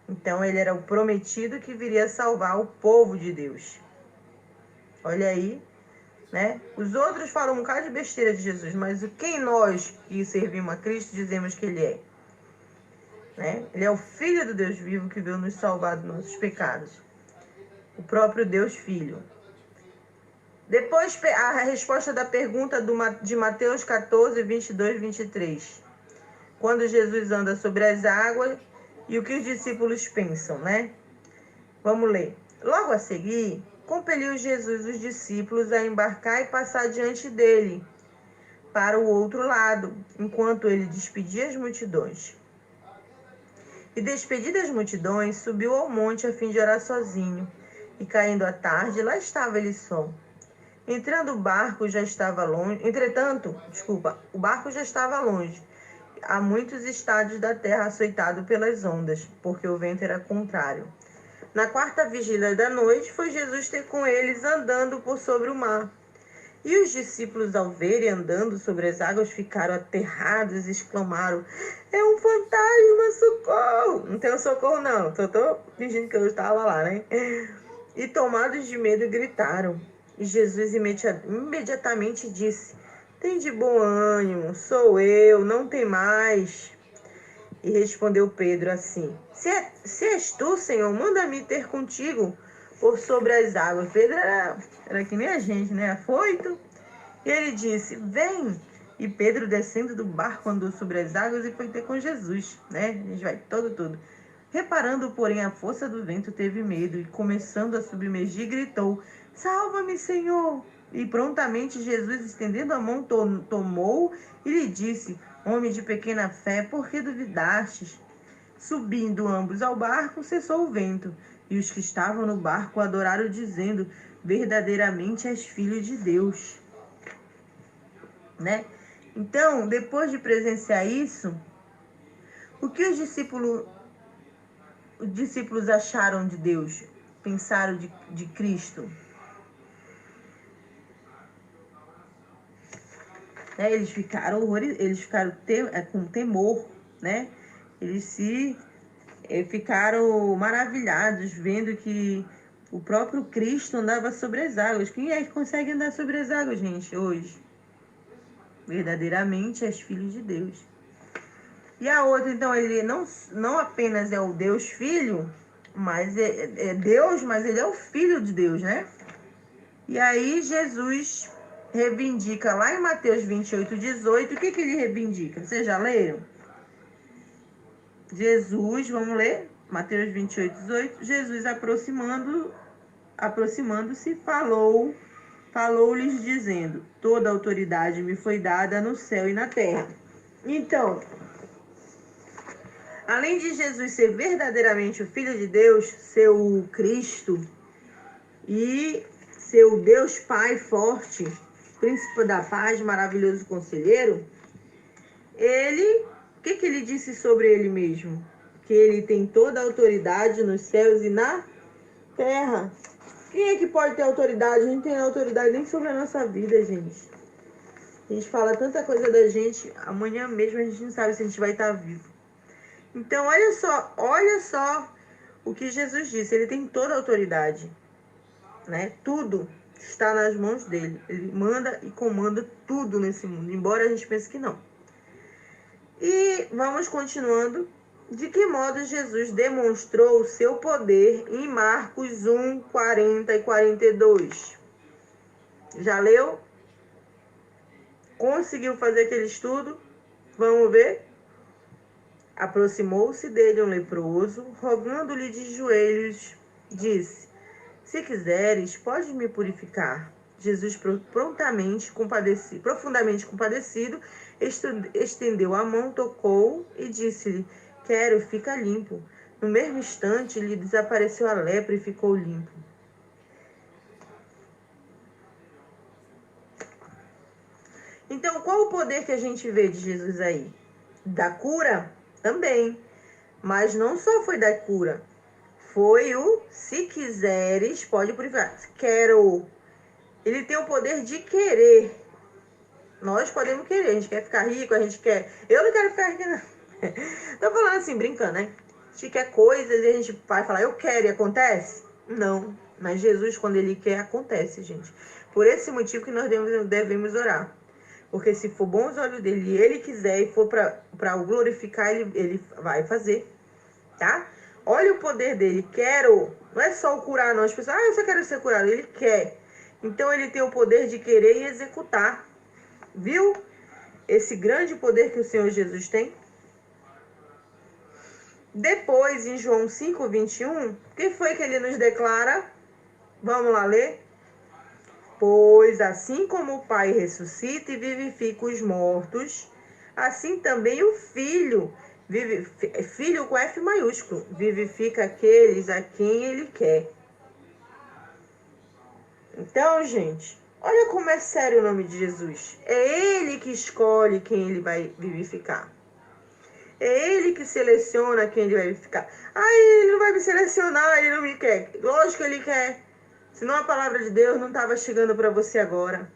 Então, ele era o prometido que viria salvar o povo de Deus. Olha aí, né? Os outros falam um bocado de besteira de Jesus, mas quem nós que servimos a Cristo dizemos que ele é? Né? Ele é o Filho do Deus vivo que veio nos salvar dos nossos pecados. O próprio Deus Filho. Depois, a resposta da pergunta de Mateus 14, 22 e 23. Quando Jesus anda sobre as águas e o que os discípulos pensam, né? Vamos ler. Logo a seguir, compeliu Jesus os discípulos a embarcar e passar diante dele para o outro lado, enquanto ele despedia as multidões. E despedidas as multidões, subiu ao monte a fim de orar sozinho. E caindo a tarde, lá estava ele só. Entretanto, o barco já estava longe, a muitos estádios da terra açoitado pelas ondas, porque o vento era contrário. Na quarta vigília da noite, foi Jesus ter com eles andando por sobre o mar. E os discípulos, ao verem andando sobre as águas, ficaram aterrados e exclamaram, é um fantasma, socorro! Não tem um socorro não, só estou fingindo que eu estava lá, né? E tomados de medo, gritaram. E Jesus imediatamente disse, tem de bom ânimo, sou eu, não tem mais. E respondeu Pedro assim, se és tu, Senhor, manda-me ter contigo por sobre as águas. Pedro era que nem a gente, né? Afoito. E ele disse, vem. E Pedro, descendo do barco, andou sobre as águas e foi ter com Jesus, né? A gente vai tudo. Reparando, porém, a força do vento, teve medo e, começando a submergir, gritou: Salva-me, Senhor! E prontamente Jesus, estendendo a mão, tomou e lhe disse: Homem de pequena fé, por que duvidastes? Subindo ambos ao barco, cessou o vento, e os que estavam no barco adoraram, dizendo: Verdadeiramente és filho de Deus. Né? Então, depois de presenciar isso, o que os discípulos acharam de Deus? Pensaram de Cristo? Né? Eles ficaram com temor, né? Eles ficaram maravilhados, vendo que o próprio Cristo andava sobre as águas. Quem é que consegue andar sobre as águas, gente, hoje? Verdadeiramente és filho de Deus. E a outra, então, ele não apenas é o Deus Filho, mas é Deus, mas ele é o Filho de Deus, né? E aí Jesus reivindica lá em Mateus 28:18, o que ele reivindica? Vocês já leram? Jesus, vamos ler? Mateus 28:18, Jesus aproximando-se, falou-lhes dizendo: Toda autoridade me foi dada no céu e na terra. Então, além de Jesus ser verdadeiramente o Filho de Deus, ser o Cristo e ser o Deus Pai forte, Príncipe da paz, maravilhoso conselheiro, o que ele disse sobre ele mesmo? Que ele tem toda a autoridade nos céus e na terra. Quem é que pode ter autoridade? A gente não tem autoridade nem sobre a nossa vida, gente. A gente fala tanta coisa da gente, amanhã mesmo a gente não sabe se a gente vai estar vivo. Então, olha só o que Jesus disse. Ele tem toda a autoridade, né? Tudo está nas mãos dele. Ele manda e comanda tudo nesse mundo, embora a gente pense que não. E vamos continuando. De que modo Jesus demonstrou o seu poder em Marcos 1, 40 e 42? Já leu? Conseguiu fazer aquele estudo? Vamos ver? Aproximou-se dele um leproso, rogando-lhe de joelhos, disse: Se quiseres, pode me purificar. Jesus, profundamente compadecido, estendeu a mão, tocou e disse-lhe: Quero, fica limpo. No mesmo instante, lhe desapareceu a lepra e ficou limpo. Então, qual o poder que a gente vê de Jesus aí? Da cura? Também. Mas não só foi da cura. Foi o se quiseres, pode purificar. Quero. Ele tem o poder de querer. Nós podemos querer. A gente quer ficar rico, a gente quer... Eu não quero ficar rico, não. Tô falando assim, brincando, né? A gente quer coisas e a gente vai falar, eu quero e acontece? Não. Mas Jesus, quando ele quer, acontece, gente. Por esse motivo que nós devemos orar. Porque se for bom os olhos dele e ele quiser e for para o glorificar, ele vai fazer, tá? Olha o poder dele. Quero. Não é só o curar, não. As pessoas, eu só quero ser curado. Ele quer. Então, ele tem o poder de querer e executar. Viu? Esse grande poder que o Senhor Jesus tem. Depois, em João 5:21, o que foi que ele nos declara? Vamos lá ler? Pois assim como o Pai ressuscita e vivifica os mortos, assim também o Filho, Filho com F maiúsculo, vivifica aqueles a quem ele quer. Então, gente, olha como é sério o nome de Jesus. É ele que escolhe quem ele vai vivificar. É ele que seleciona quem ele vai vivificar. Ele não vai me selecionar, ele não me quer. Lógico que ele quer. Senão a palavra de Deus não estava chegando para você agora.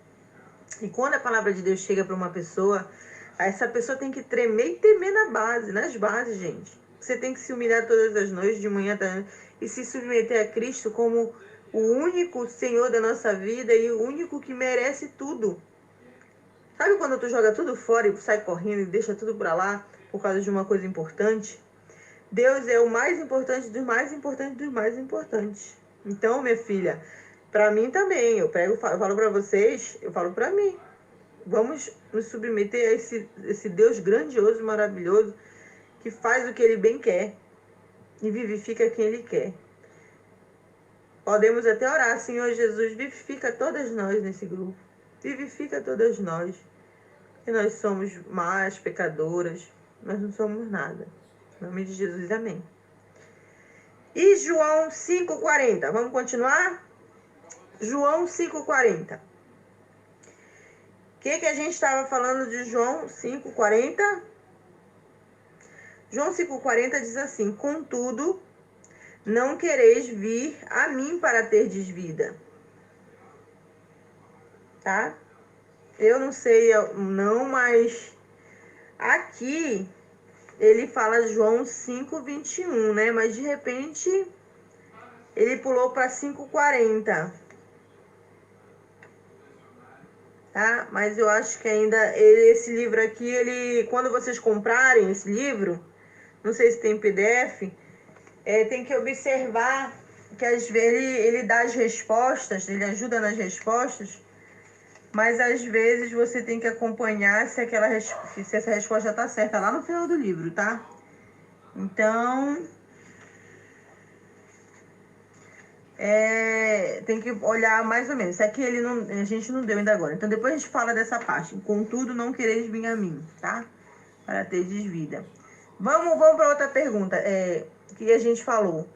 E quando a palavra de Deus chega para uma pessoa, essa pessoa tem que tremer e temer nas bases, gente. Você tem que se humilhar todas as noites, de manhã, e se submeter a Cristo como o único Senhor da nossa vida e o único que merece tudo. Sabe quando tu joga tudo fora e sai correndo e deixa tudo para lá por causa de uma coisa importante? Deus é o mais importante dos mais importantes dos mais importantes. Então, minha filha, para mim também, eu falo para vocês, eu falo para mim. Vamos nos submeter a esse Deus grandioso e maravilhoso que faz o que ele bem quer. e vivifica quem Ele quer. Podemos até orar: Senhor Jesus, vivifica todas nós nesse grupo. Vivifica todas nós. Que nós somos más, pecadoras. Nós não somos nada. Em nome de Jesus, amém. E João 5,40. Vamos continuar? João 5,40. O que a gente estava falando de João 5,40? João 5,40 diz assim: contudo, não quereis vir a mim para terdes vida. Tá? Eu não sei não, mas aqui ele fala João 5,21, né? Mas de repente ele pulou para 5,40. Tá? Mas eu acho que ainda esse livro aqui, quando vocês comprarem esse livro, não sei se tem PDF, tem que observar que às vezes ele dá as respostas, ele ajuda nas respostas, mas às vezes você tem que acompanhar se essa resposta está certa lá no final do livro, tá? Então, tem que olhar mais ou menos. Isso aqui a gente não deu ainda agora. Então depois a gente fala dessa parte. Contudo, não quereis vir a mim, tá? Para terdes vida. Vamos para outra pergunta. Que a gente falou.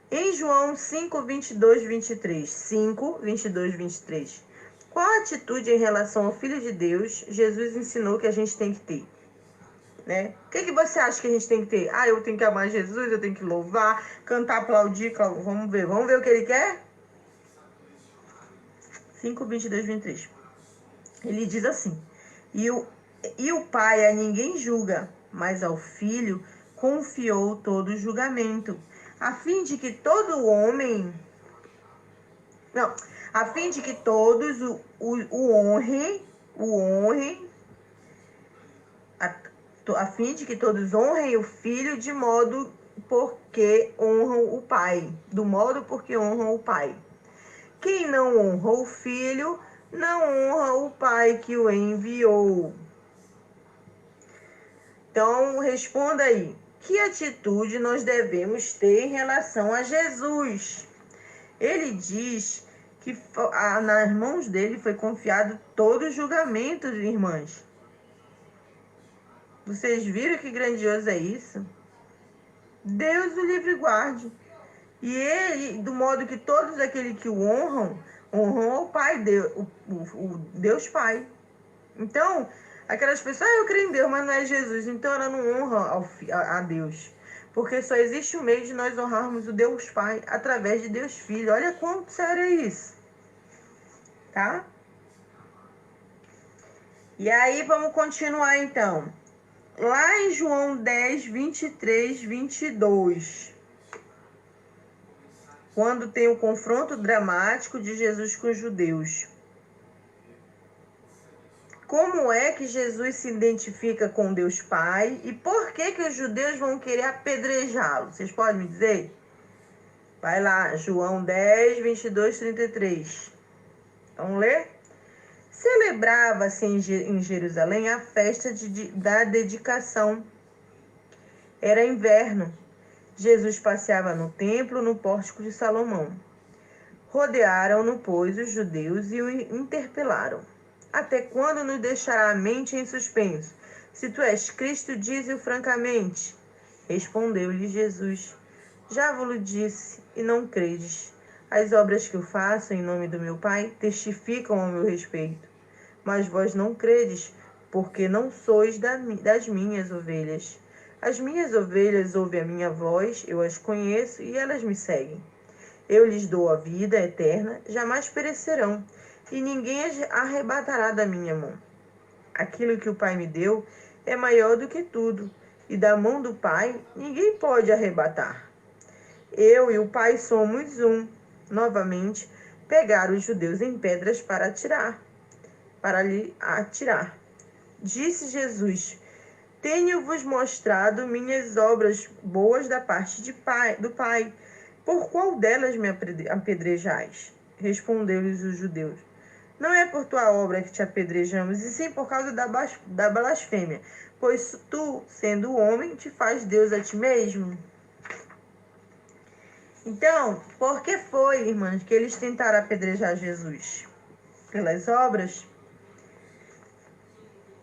Em João 5, 22, 23. 5, 22, 23. Qual a atitude em relação ao Filho de Deus Jesus ensinou que a gente tem que ter? Né? O que você acha que a gente tem que ter? Eu tenho que amar Jesus, eu tenho que louvar, cantar, aplaudir. Vamos ver o que ele quer? 5, 22, 23. Ele diz assim: e o Pai a ninguém julga, mas ao Filho confiou todo o julgamento, a fim de que todo homem... Não, a fim de que todos o honrem, a fim de que todos honrem o Filho de modo porque honram o Pai, do modo porque honram o Pai. Quem não honra o Filho, não honra o Pai que o enviou. Então, responda aí. Que atitude nós devemos ter em relação a Jesus? Ele diz que nas mãos dele foi confiado todo o julgamento, irmãs. Vocês viram que grandioso é isso? Deus o livre guarde. E ele, do modo que todos aqueles que o honram ao Pai, o Deus Pai. Então, aquelas pessoas, eu creio em Deus, mas não é Jesus. Então, ela não honra a Deus. Porque só existe um meio de nós honrarmos o Deus Pai através de Deus Filho. Olha quanto sério é isso. Tá? E aí, vamos continuar então. Lá em João 10, 23, 22. Quando tem o confronto dramático de Jesus com os judeus. Como é que Jesus se identifica com Deus Pai e por que os judeus vão querer apedrejá-lo? Vocês podem me dizer? Vai lá, João 10, 22, 33. Vamos ler? Celebrava-se em Jerusalém a festa da dedicação. Era inverno. Jesus passeava no templo, no pórtico de Salomão. Rodearam-no, pois, os judeus e o interpelaram. Até quando nos deixará a mente em suspenso? Se tu és Cristo, dize-o francamente. Respondeu-lhe Jesus: já vos disse, e não credes. As obras que eu faço em nome do meu Pai testificam ao meu respeito. Mas vós não credes, porque não sois das minhas ovelhas. As minhas ovelhas ouvem a minha voz, eu as conheço e elas me seguem. Eu lhes dou a vida eterna, jamais perecerão, e ninguém as arrebatará da minha mão. Aquilo que o Pai me deu é maior do que tudo, e da mão do Pai ninguém pode arrebatar. Eu e o Pai somos um. Novamente, pegaram os judeus em pedras para lhe atirar. Disse Jesus: tenho-vos mostrado minhas obras boas da parte do Pai. Por qual delas me apedrejais? Respondeu-lhes os judeus: não é por tua obra que te apedrejamos, e sim por causa da blasfêmia. Pois tu, sendo homem, te faz Deus a ti mesmo. Então, por que foi, irmãs, que eles tentaram apedrejar Jesus? Pelas obras?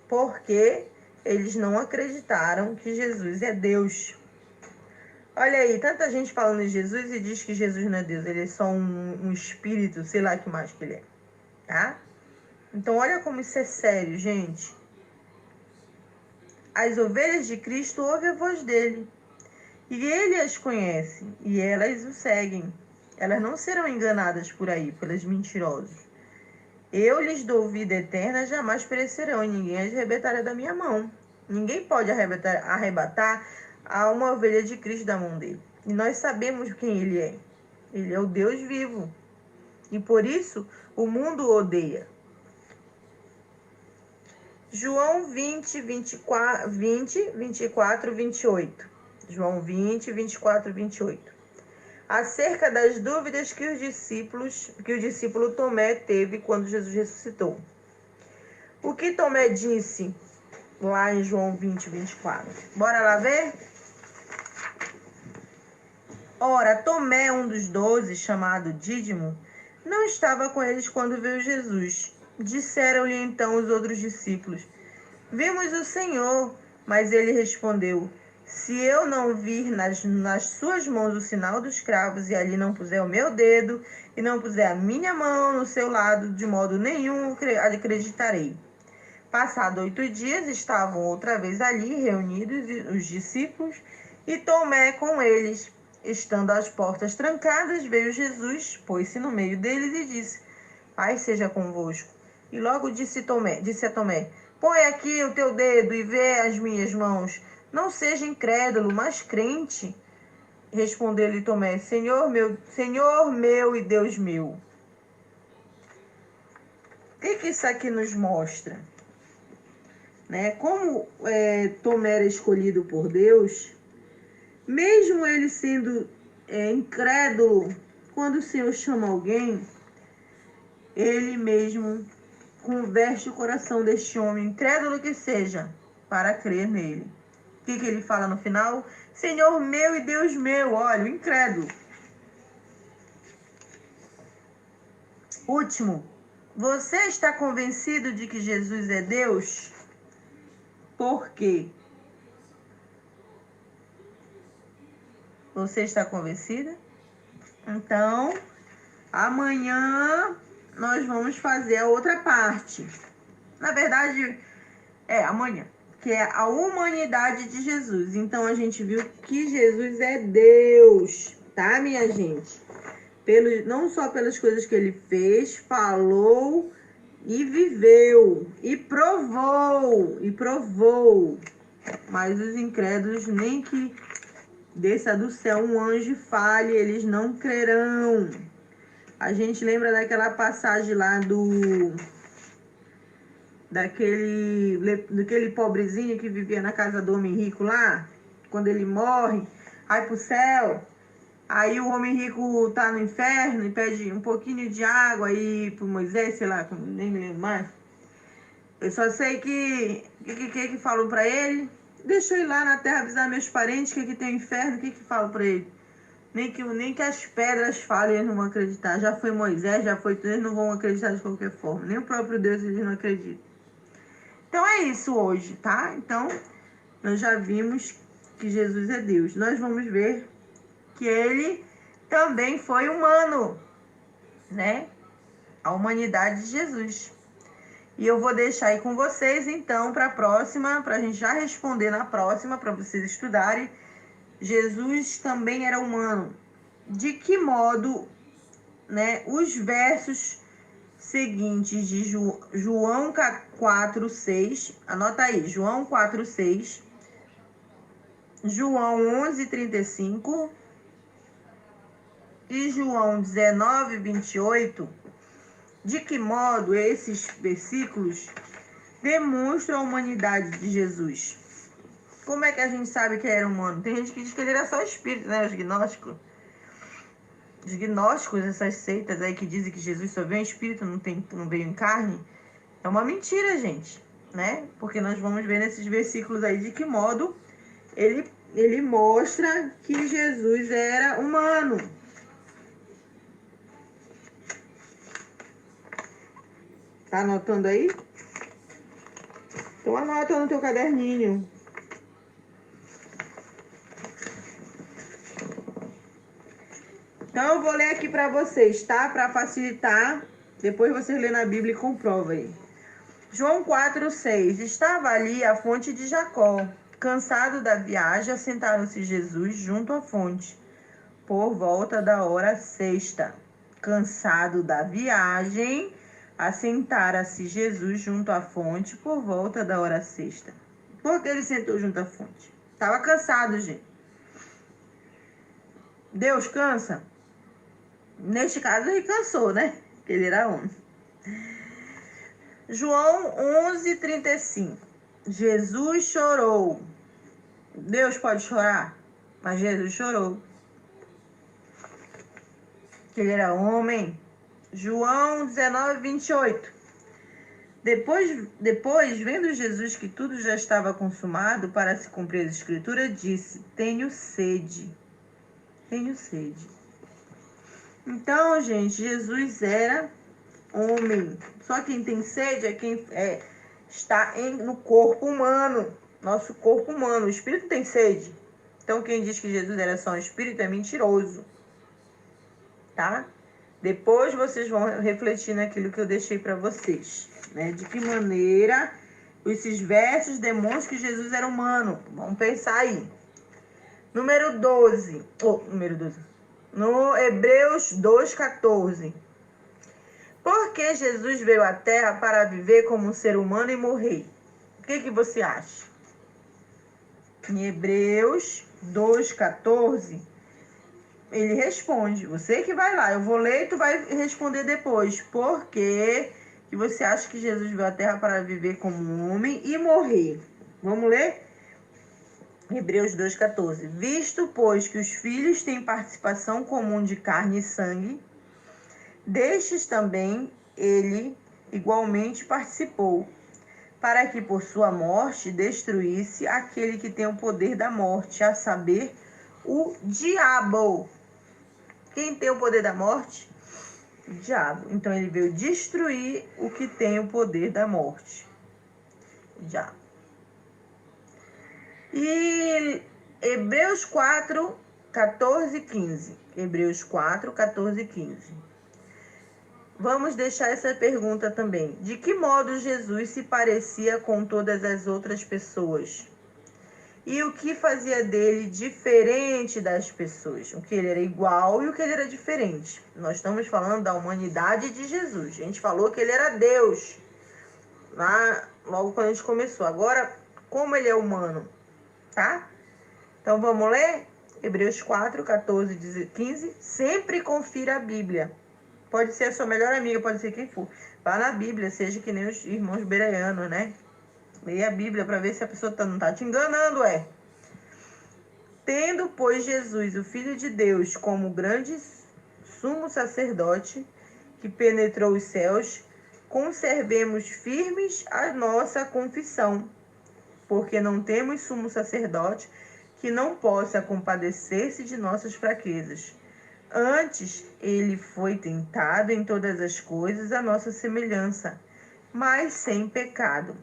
Porque eles não acreditaram que Jesus é Deus. Olha aí, tanta gente falando em Jesus e diz que Jesus não é Deus, ele é só um espírito, sei lá que mais que ele é, tá? Então olha como isso é sério, gente. As ovelhas de Cristo ouvem a voz dele, e ele as conhece, e elas o seguem. Elas não serão enganadas por aí, pelos mentirosos. Eu lhes dou vida eterna, jamais perecerão, e ninguém as arrebatará da minha mão. Ninguém pode arrebatar a uma ovelha de Cristo da mão dele. E nós sabemos quem ele é. Ele é o Deus vivo. E por isso o mundo o odeia. João 20, 24, 28. João 20, 24, 28. Acerca das dúvidas que o discípulo Tomé teve quando Jesus ressuscitou. O que Tomé disse lá em João 20, 24? Bora lá ver? Ora, Tomé, um dos 12, chamado Dídimo, não estava com eles quando veio Jesus. Disseram-lhe então os outros discípulos: Vimos o Senhor. Mas ele respondeu: Se eu não vir nas suas mãos o sinal dos cravos, e ali não puser o meu dedo, e não puser a minha mão no seu lado, de modo nenhum acreditarei. Passados 8 dias, estavam outra vez ali reunidos os discípulos, e Tomé com eles. Estando as portas trancadas, veio Jesus, pôs-se no meio deles e disse: Paz seja convosco. E logo disse a Tomé: Põe aqui o teu dedo e vê as minhas mãos. Não seja incrédulo, mas crente. Respondeu-lhe Tomé: Senhor meu e Deus meu. O que isso aqui nos mostra? Né? Como Tomé era escolhido por Deus, mesmo ele sendo incrédulo, quando o Senhor chama alguém, ele mesmo converte o coração deste homem, incrédulo que seja, para crer nele. O que ele fala no final? Senhor meu e Deus meu. Olha, o incrédulo. Último. Você está convencido de que Jesus é Deus? Por quê? Você está convencida? Então, amanhã nós vamos fazer a outra parte. Na verdade, amanhã, que é a humanidade de Jesus. Então, a gente viu que Jesus é Deus, tá, minha gente? Não só pelas coisas que ele fez, falou e viveu, e provou. Mas os incrédulos, nem que desça do céu um anjo e fale, eles não crerão. A gente lembra daquela passagem lá daquele pobrezinho que vivia na casa do homem rico lá, quando ele morre, vai pro céu, aí o homem rico tá no inferno e pede um pouquinho de água aí pro Moisés, sei lá, nem me lembro mais. Eu só sei que falou pra ele? Deixa eu ir lá na terra avisar meus parentes que aqui tem o inferno. O que falo pra ele? Nem que as pedras falem, eles não vão acreditar. Já foi Moisés, já foi tudo, eles não vão acreditar de qualquer forma. Nem o próprio Deus eles não acreditam. Então é isso hoje, tá? Então, nós já vimos que Jesus é Deus. Nós vamos ver que ele também foi humano, né? A humanidade de Jesus. E eu vou deixar aí com vocês, então, para a próxima, para a gente já responder na próxima, para vocês estudarem. Jesus também era humano. De que modo, né, os versos seguintes de João 4:6, anota aí, João 4:6, João 11:35 e João 19:28, de que modo esses versículos demonstram a humanidade de Jesus? Como é que a gente sabe que ele era humano? Tem gente que diz que ele era só espírito, né? Os gnósticos. Os gnósticos, essas seitas aí que dizem que Jesus só veio em espírito, não veio em carne. É uma mentira, gente, né? Porque nós vamos ver nesses versículos aí de que modo ele mostra que Jesus era humano. Tá anotando aí? Então anota no teu caderninho. Então eu vou ler aqui para vocês, tá? Para facilitar. Depois vocês lêem na Bíblia e comprovam aí. João 4:6. Estava ali a fonte de Jacó. Cansado da viagem, assentaram-se Jesus junto à fonte, por volta da hora sexta. Cansado da viagem, assentara-se Jesus junto à fonte por volta da hora sexta. Por que ele sentou junto à fonte? Estava cansado, gente. Deus cansa? Neste caso, ele cansou, né? Porque ele era homem. João 11:35. Jesus chorou. Deus pode chorar, mas Jesus chorou. Porque ele era homem. João 19:28. Depois, vendo Jesus que tudo já estava consumado para se cumprir a Escritura, disse: Tenho sede. Tenho sede. Então, gente, Jesus era homem. Só quem tem sede é quem está no corpo humano. Nosso corpo humano. O espírito tem sede. Então, quem diz que Jesus era só um espírito é mentiroso. Tá? Depois vocês vão refletir naquilo que eu deixei para vocês, né? De que maneira esses versos demonstram que Jesus era humano. Vamos pensar aí. Número 12. No Hebreus 2:14. Por que Jesus veio à Terra para viver como um ser humano e morrer? O que você acha? Em Hebreus 2:14, ele responde. Você que vai lá. Eu vou ler e tu vai responder depois. Por que você acha que Jesus veio à Terra para viver como um homem e morrer? Vamos ler? Hebreus 2:14. Visto, pois, que os filhos têm participação comum de carne e sangue, destes também ele igualmente participou, para que por sua morte destruísse aquele que tem o poder da morte, a saber, o diabo. Quem tem o poder da morte? O diabo. Então ele veio destruir o que tem o poder da morte. O diabo. E Hebreus 4:14-15. Hebreus 4:14-15. Vamos deixar essa pergunta também. De que modo Jesus se parecia com todas as outras pessoas? E o que fazia dele diferente das pessoas? O que ele era igual e o que ele era diferente. Nós estamos falando da humanidade de Jesus. A gente falou que ele era Deus lá logo quando a gente começou. Agora, como ele é humano, tá? Então vamos ler? Hebreus 4:14-15. Sempre confira a Bíblia. Pode ser a sua melhor amiga, pode ser quem for. Vá na Bíblia, seja que nem os irmãos bereanos, né? Leia a Bíblia para ver se a pessoa não está te enganando, Tendo, pois, Jesus, o Filho de Deus, como grande sumo sacerdote que penetrou os céus, conservemos firmes a nossa confissão, porque não temos sumo sacerdote que não possa compadecer-se de nossas fraquezas. Antes, ele foi tentado em todas as coisas à nossa semelhança, mas sem pecado.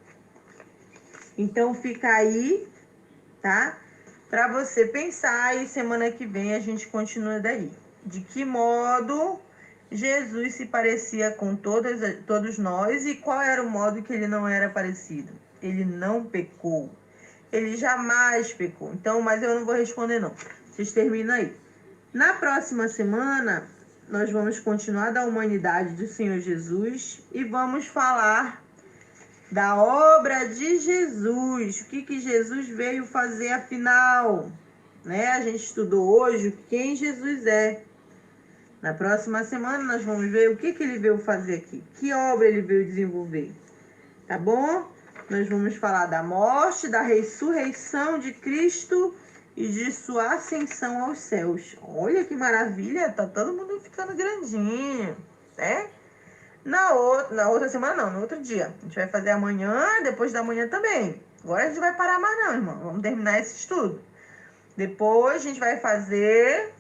Então fica aí, tá? Para você pensar e semana que vem a gente continua daí. De que modo Jesus se parecia com todos nós e qual era o modo que ele não era parecido? Ele não pecou. Ele jamais pecou. Então, mas eu não vou responder não. Vocês terminam aí. Na próxima semana, nós vamos continuar da humanidade do Senhor Jesus e vamos falar da obra de Jesus. O que Jesus veio fazer afinal? Né? A gente estudou hoje quem Jesus é. Na próxima semana nós vamos ver o que ele veio fazer aqui. Que obra ele veio desenvolver. Tá bom? Nós vamos falar da morte, da ressurreição de Cristo e de sua ascensão aos céus. Olha que maravilha, tá todo mundo ficando grandinho, né? Na outra semana não, no outro dia. A gente vai fazer amanhã, depois da manhã também. Agora a gente não vai parar mais não, irmão. Vamos terminar esse estudo. Depois a gente vai fazer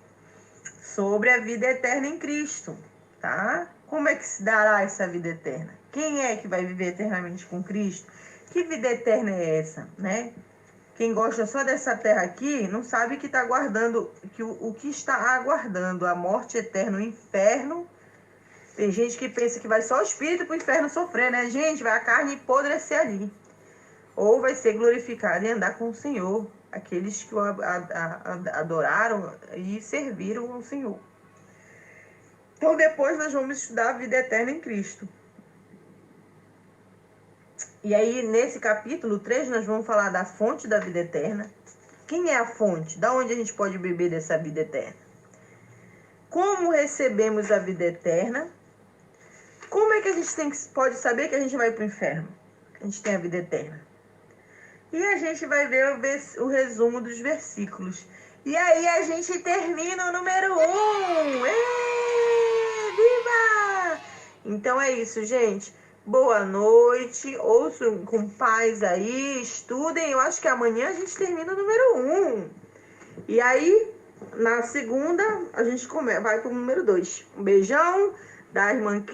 sobre a vida eterna em Cristo, tá? Como é que se dará essa vida eterna? Quem é que vai viver eternamente com Cristo? Que vida eterna é essa, né? Quem gosta só dessa terra aqui não sabe que está aguardando, que o que está aguardando, a morte eterna, o inferno. Tem gente que pensa que vai só o espírito para o inferno sofrer, né? Gente, vai a carne apodrecer ali. Ou vai ser glorificado e andar com o Senhor, aqueles que o adoraram e serviram ao Senhor. Então depois nós vamos estudar a vida eterna em Cristo. E aí, nesse capítulo 3, nós vamos falar da fonte da vida eterna. Quem é a fonte? Da onde a gente pode beber dessa vida eterna? Como recebemos a vida eterna? Como é que a gente pode saber que a gente vai para o inferno? A gente tem a vida eterna. E a gente vai ver o resumo dos versículos. E aí a gente termina o número 1. Viva! Então é isso, gente. Boa noite, ouçam com paz aí, estudem. Eu acho que amanhã a gente termina o número 1. E aí, na segunda, a gente vai pro número 2. Um beijão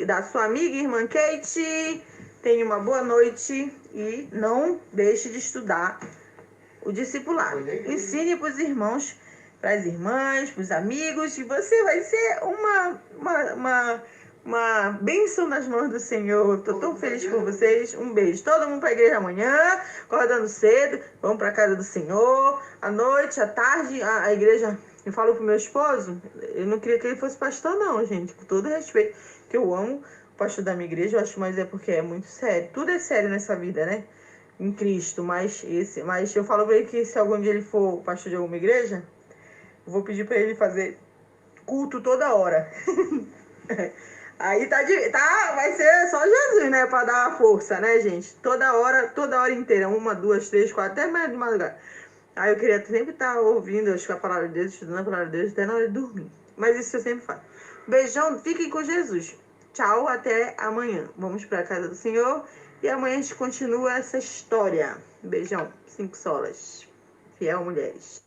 da sua amiga, irmã Kate. Tenha uma boa noite e não deixe de estudar o discipulado. Ensine para os irmãos, para as irmãs, para os amigos, e você vai ser uma bênção nas mãos do Senhor. Estou tão feliz por vocês. Um beijo. Todo mundo para a igreja amanhã, acordando cedo, vamos para a casa do Senhor. À noite, à tarde, a igreja... Eu falo pro meu esposo, eu não queria que ele fosse pastor não, gente, com todo respeito, que eu amo o pastor da minha igreja, eu acho, mas é porque é muito sério. Tudo é sério nessa vida, né? Em Cristo, mas eu falo pra ele que se algum dia ele for pastor de alguma igreja, eu vou pedir pra ele fazer culto toda hora. Aí vai ser só Jesus, né? Pra dar uma força, né, gente? Toda hora inteira. 1, 2, 3, 4, até mais de madrugada. Aí eu queria sempre estar ouvindo a palavra de Deus, estudando a palavra de Deus até na hora de dormir. Mas isso eu sempre faço. Beijão, fiquem com Jesus. Tchau, até amanhã. Vamos pra casa do Senhor. E amanhã a gente continua essa história. Beijão, 5 solas. Fiel mulheres.